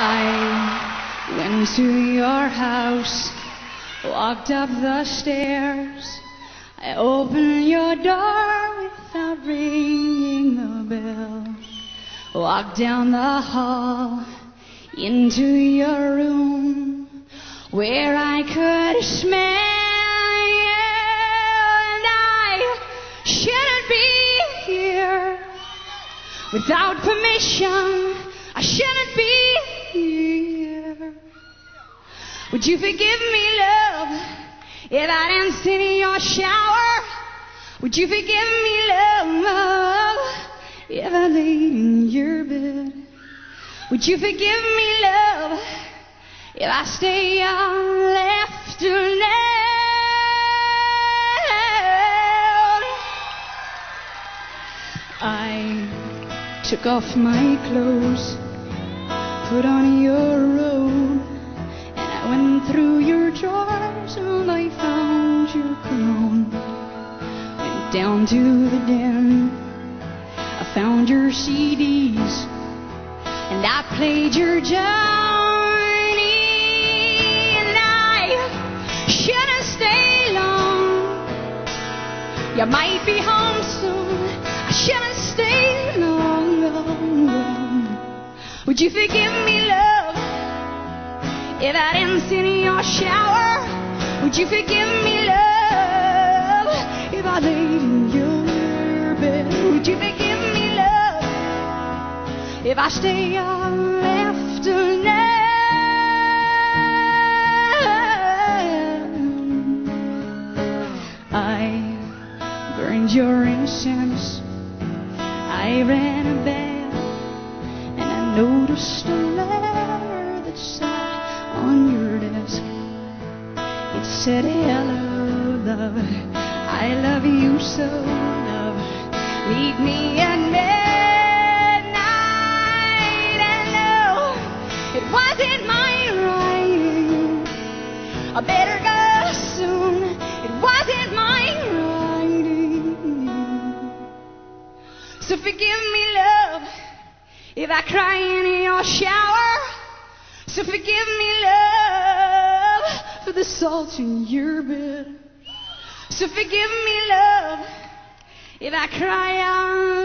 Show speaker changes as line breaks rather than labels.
I went to your house, walked up the stairs. I opened your door without ringing the bell. Walked down the hall into your room where I could smell you, and I shouldn't be here without permission. I shouldn't be here. Would you forgive me, love, if I didn't sit in your shower? Would you forgive me, love, if I laid in your bed? Would you forgive me, love, if I stay on left alone? I took off my clothes, put on your robe, and I went through your drawers and I found your cologne. Went down to the den, I found your CDs, and I played your Johnny, and I shouldn't stay long. You might be home soon. I shouldn't stay long. Would you forgive me, love, if I didn't sit in your shower? Would you forgive me, love, if I laid in your bed? Would you forgive me, love, if I stay on left alone? I burned your incense, I ran a bell, and I noticed a letter that sat on your desk. It said, hello, love, I love you so, love, leave me at midnight. And no, it wasn't my writing, I better go soon. It wasn't my writing. So forgive me, love, if I cry in your shower. So forgive me, love, for the salt in your bed. So forgive me, love, if I cry out